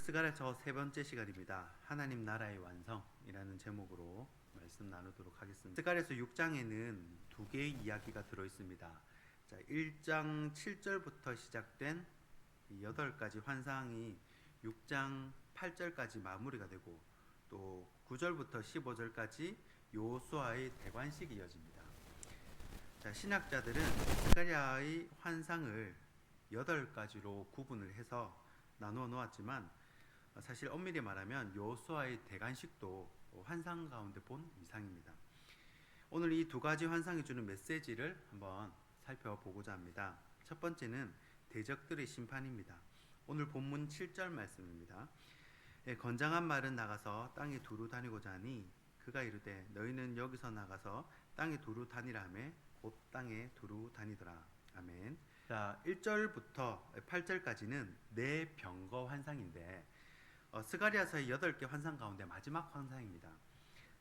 스가랴서 세 번째 시간입니다. 하나님 나라의 완성이라는 제목으로 말씀 나누도록 하겠습니다. 스가랴서 6장에는 두 개의 이야기가 들어 있습니다. 자, 1장 7절부터 시작된 8가지 환상이 6장 8절까지 마무리가 되고 또 9절부터 15절까지 요수아의 대관식이 이어집니다. 자, 신학자들은 스가랴의 환상을 8가지로 구분을 해서 나누어 놓았지만 사실 엄밀히 말하면 요수아의 대관식도 환상 가운데 본 이상입니다. 오늘 이 두 가지 환상이 주는 메시지를 한번 살펴보고자 합니다. 첫 번째는 대적들의 심판입니다. 오늘 본문 7절 말씀입니다. 건장한 말은 나가서 땅에 두루 다니고자 하니 그가 이르되 너희는 여기서 나가서 땅에 두루 다니라 하매 곧 땅에 두루 다니더라. 아멘. 자, 1절부터 8절까지는 네 병거 환상인데 스가랴서의 8개 환상 가운데 마지막 환상입니다.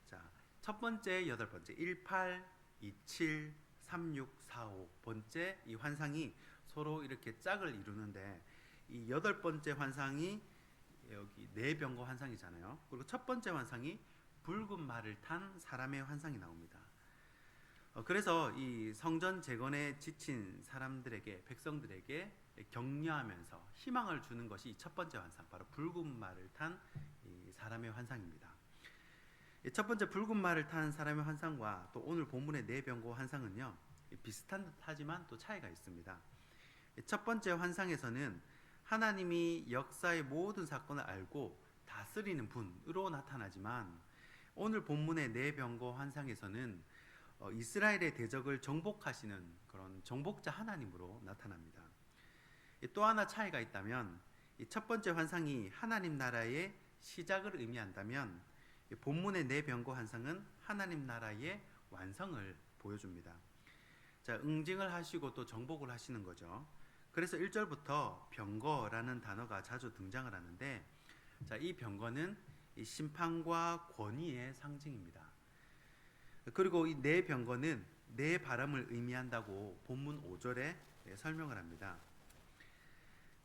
자, 첫 번째, 8번째 18, 27, 36, 45번째 이 환상이 서로 이렇게 짝을 이루는데 이 8번째 환상이 여기 네 병거 환상이잖아요. 그리고 첫 번째 환상이 붉은 말을 탄 사람의 환상이 나옵니다. 그래서 이 성전 재건에 지친 사람들에게, 백성들에게 격려하면서 희망을 주는 것이 첫 번째 환상, 바로 붉은 말을 탄 이 사람의 환상입니다. 첫 번째 붉은 말을 탄 사람의 환상과 또 오늘 본문의 네 병거 환상은요, 비슷한 듯하지만 또 차이가 있습니다. 첫 번째 환상에서는 하나님이 역사의 모든 사건을 알고 다스리는 분으로 나타나지만 오늘 본문의 네 병거 환상에서는 이스라엘의 대적을 정복하시는 그런 정복자 하나님으로 나타납니다. 또 하나 차이가 있다면 첫 번째 환상이 하나님 나라의 시작을 의미한다면 본문의 네 병거 환상은 하나님 나라의 완성을 보여줍니다. 자, 응징을 하시고 또 정복을 하시는 거죠. 그래서 1절부터 병거라는 단어가 자주 등장을 하는데, 자, 이 병거는 이 심판과 권위의 상징입니다. 그리고 이 네 병거는 네 바람을 의미한다고 본문 5절에 설명을 합니다.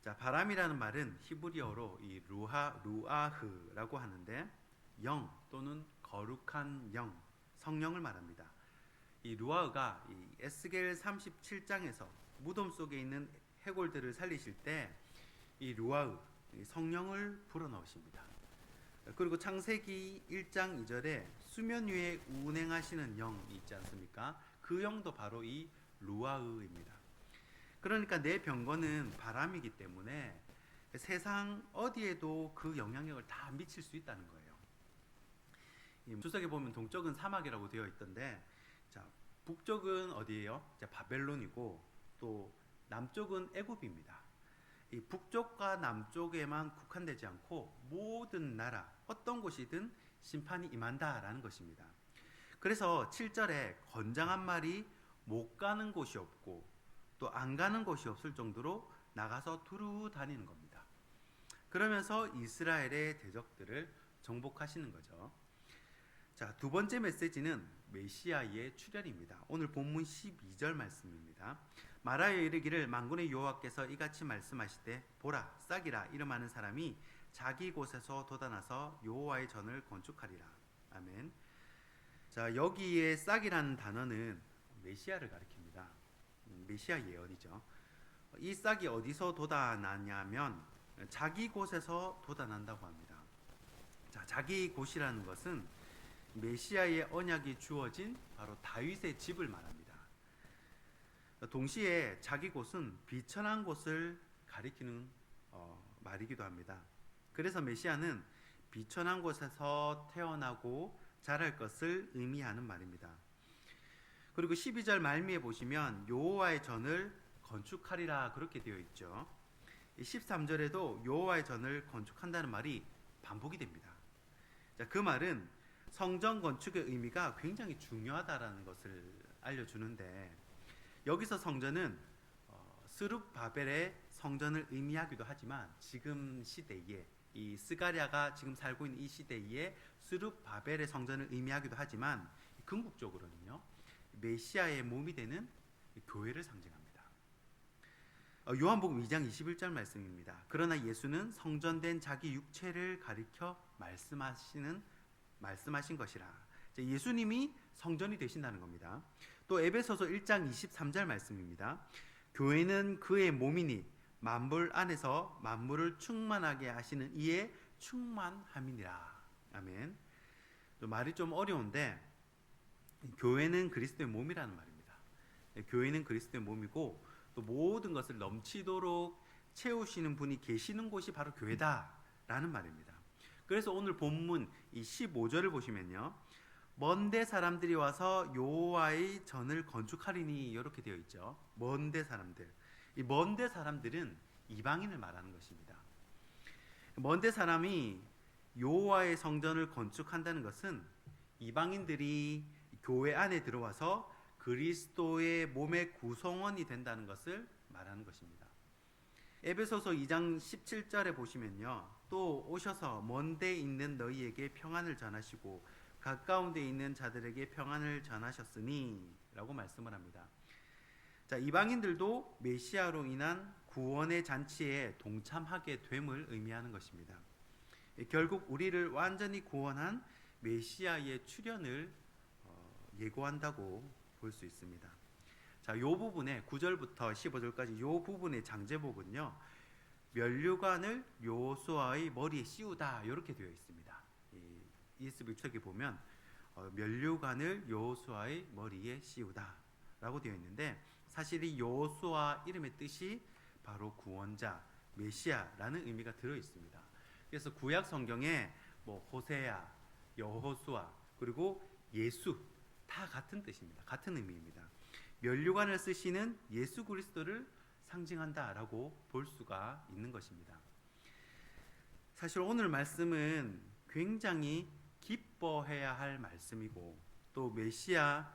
자, 바람이라는 말은 히브리어로 이 루아흐라고 하는데 영 또는 거룩한 영, 성령을 말합니다. 이 루아흐가 이 에스겔 37장에서 무덤 속에 있는 해골들을 살리실 때 이 루아흐, 성령을 불어넣으십니다. 그리고 창세기 1장 2절에 수면 위에 운행하시는 영이 있지 않습니까? 그 영도 바로 이 루아흐입니다. 그러니까 내 병거는 바람이기 때문에 세상 어디에도 그 영향력을 다 미칠 수 있다는 거예요. 주석에 보면 동쪽은 사막이라고 되어 있던데, 자, 북쪽은 어디예요? 바벨론이고 또 남쪽은 애굽입니다. 이 북쪽과 남쪽에만 국한되지 않고 모든 나라, 어떤 곳이든 심판이 임한다라는 것입니다. 그래서 7절에 건장한 말이 못 가는 곳이 없고 또 안 가는 곳이 없을 정도로 나가서 두루 다니는 겁니다. 그러면서 이스라엘의 대적들을 정복하시는 거죠. 자, 두 번째 메시지는 메시아의 출현입니다. 오늘 본문 12절 말씀입니다. 말하여 이르기를 만군의 여호와께서 이같이 말씀하시되 보라 싹이라 이름하는 사람이 자기 곳에서 돋아나서 여호와의 전을 건축하리라. 아멘. 자, 여기에 싹이라는 단어는 메시아를 가리킵니다. 메시아 예언이죠. 이 싹이 어디서 돋아나냐면 자기 곳에서 돋아난다고 합니다. 자, 자기 곳이라는 것은 메시아의 언약이 주어진 바로 다윗의 집을 말합니다. 동시에 자기 곳은 비천한 곳을 가리키는 말이기도 합니다. 그래서 메시아는 비천한 곳에서 태어나고 자랄 것을 의미하는 말입니다. 그리고 12절 말미에 보시면 여호와의 전을 건축하리라 그렇게 되어 있죠. 13절에도 여호와의 전을 건축한다는 말이 반복이 됩니다. 자, 그 말은 성전 건축의 의미가 굉장히 중요하다라는 것을 알려주는데, 여기서 성전은 스룹바벨의 성전을 의미하기도 하지만 지금 시대에 이 스가랴가 지금 살고 있는 이 시대에 스룹바벨의 성전을 의미하기도 하지만 궁극적으로는요, 메시아의 몸이 되는 교회를 상징합니다. 요한복음 2장 21절 말씀입니다. 그러나 예수는 성전된 자기 육체를 가리켜 말씀하신 것이라. 예수님이 성전이 되신다는 겁니다. 또 에베소서 1장 23절 말씀입니다. 교회는 그의 몸이니 만물 안에서 만물을 충만하게 하시는 이의 충만함이니라. 아멘. 말이 좀 어려운데 교회는 그리스도의 몸이라는 말입니다. 교회는 그리스도의 몸이고 또 모든 것을 넘치도록 채우시는 분이 계시는 곳이 바로 교회다라는 말입니다. 그래서 오늘 본문 이 15절을 보시면요. 먼데 사람들이 와서 여호와의 전을 건축하리니 이렇게 되어 있죠. 먼데 사람들. 이 먼데 사람들은 이방인을 말하는 것입니다. 먼데 사람이 여호와의 성전을 건축한다는 것은 이방인들이 교회 안에 들어와서 그리스도의 몸의 구성원이 된다는 것을 말하는 것입니다. 에베소서 2장 17절에 보시면요. 또 오셔서 먼데 있는 너희에게 평안을 전하시고 가까운 데 있는 자들에게 평안을 전하셨으니 라고 말씀을 합니다. 자, 이방인들도 메시아로 인한 구원의 잔치에 동참하게 됨을 의미하는 것입니다. 결국 우리를 완전히 구원한 메시아의 출현을 예고한다고 볼 수 있습니다. 자, 요 부분에 9절부터 15절까지 요 부분의 장제목은요. 면류관을 여호수아의 머리에 씌우다 이렇게 되어 있습니다. ESV 책에 보면 면류관을 여호수아의 머리에 씌우다라고 되어 있는데 사실 이 여호수아 이름의 뜻이 바로 구원자, 메시아라는 의미가 들어 있습니다. 그래서 구약 성경에 호세아, 여호수아 그리고 예수 다 같은 뜻입니다. 같은 의미입니다. 면류관을 쓰시는 예수 그리스도를 상징한다라고 볼 수가 있는 것입니다. 사실 오늘 말씀은 굉장히 기뻐해야 할 말씀이고 또 메시아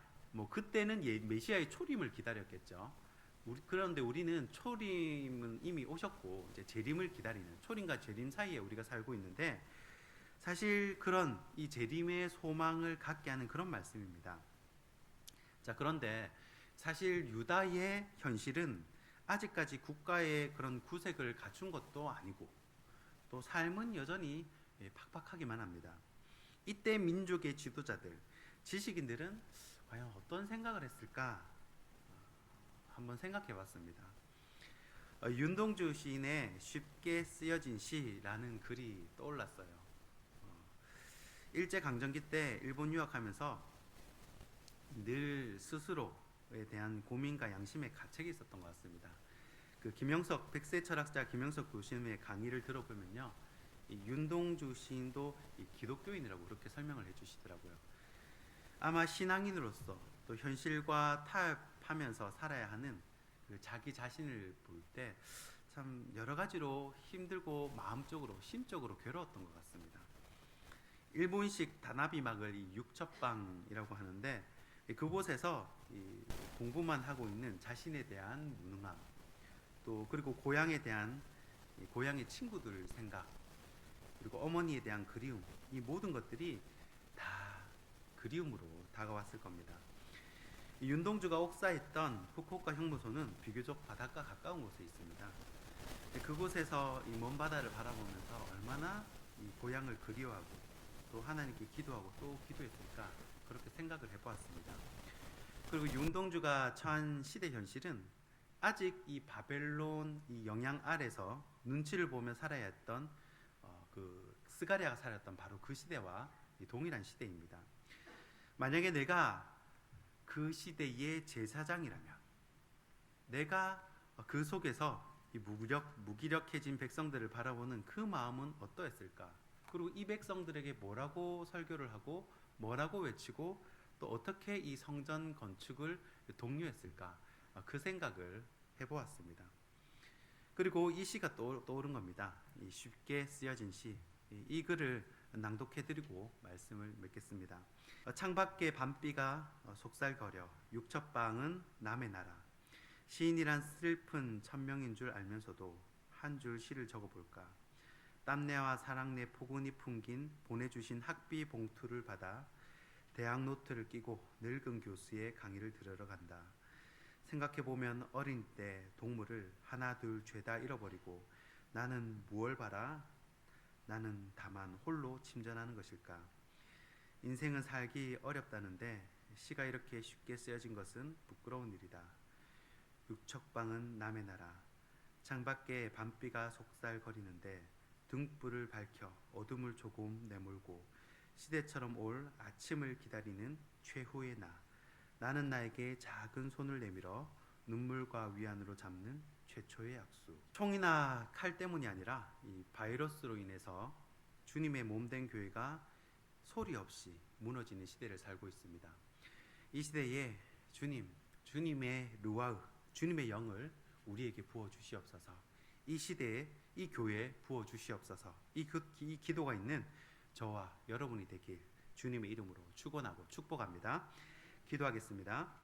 그때는 메시아의 초림을 기다렸겠죠. 그런데 우리는 초림은 이미 오셨고 이제 재림을 기다리는 초림과 재림 사이에 우리가 살고 있는데 사실 그런 이 재림의 소망을 갖게 하는 그런 말씀입니다. 자, 그런데 사실 유다의 현실은 아직까지 국가의 그런 구색을 갖춘 것도 아니고 또 삶은 여전히 팍팍하기만 합니다. 이때 민족의 지도자들, 지식인들은 과연 어떤 생각을 했을까 한번 생각해 봤습니다. 윤동주 시인의 쉽게 쓰여진 시라는 글이 떠올랐어요. 일제강점기 때 일본 유학하면서 늘 스스로에 대한 고민과 양심의 가책이 있었던 것 같습니다. 그 김영석 백세 철학자 김영석 교수님의 강의를 들어보면요, 이 윤동주 시인도 이 기독교인이라고 그렇게 설명을 해주시더라고요. 아마 신앙인으로서 또 현실과 타협하면서 살아야 하는 그 자기 자신을 볼 때 참 여러 가지로 힘들고 마음적으로 심적으로 괴로웠던 것 같습니다. 일본식 다나비막을 이 육첩방이라고 하는데 그곳에서 이 공부만 하고 있는 자신에 대한 무능함, 또 그리고 고향에 대한 고향의 친구들 생각, 그리고 어머니에 대한 그리움, 이 모든 것들이 다 그리움으로 다가왔을 겁니다. 윤동주가 옥사했던 후쿠오카 형무소는 비교적 바닷가 가까운 곳에 있습니다. 그곳에서 이 먼 바다를 바라보면서 얼마나 이 고향을 그리워하고 또 하나님께 기도하고 또 기도했을까 그렇게 생각을 해보았습니다. 그리고 윤동주가 처한 시대 현실은 아직 이 바벨론 이 영향 아래서 눈치를 보며 살아야 했던 그 스가랴가 살았던 바로 그 시대와 동일한 시대입니다. 만약에 내가 그 시대의 제사장이라면 내가 그 속에서 이 무기력해진 백성들을 바라보는 그 마음은 어떠했을까? 그리고 이 백성들에게 뭐라고 설교를 하고 뭐라고 외치고 또 어떻게 이 성전 건축을 독려했을까? 그 생각을 해보았습니다. 그리고 이 시가 떠오른 겁니다. 이 쉽게 쓰여진 시, 이 글을 낭독해드리고 말씀을 맺겠습니다. 창밖에 밤비가 속살거려 육첩방은 남의 나라. 시인이란 슬픈 천명인 줄 알면서도 한 줄 시를 적어볼까. 땀내와 사랑내 포근히 풍긴 보내주신 학비 봉투를 받아 대학 노트를 끼고 늙은 교수의 강의를 들으러 간다. 생각해보면 어린 때 동물을 하나 둘 죄다 잃어버리고 나는 무얼 바라? 나는 다만 홀로 침전하는 것일까? 인생은 살기 어렵다는데 시가 이렇게 쉽게 쓰여진 것은 부끄러운 일이다. 육척방은 남의 나라. 창밖에 밤비가 속살거리는데 등불을 밝혀 어둠을 조금 내몰고 시대처럼 올 아침을 기다리는 최후의 나. 나는 나에게 작은 손을 내밀어 눈물과 위안으로 잡는 최초의 약수. 총이나 칼 때문이 아니라 이 바이러스로 인해서 주님의 몸된 교회가 소리 없이 무너지는 시대를 살고 있습니다. 이 시대에 주님의 루아흐, 주님의 영을 우리에게 부어 주시옵소서. 이 시대에 이 교회에 부어 주시옵소서. 이 기도가 있는 저와 여러분이 되길 주님의 이름으로 축원하고 축복합니다. 기도하겠습니다.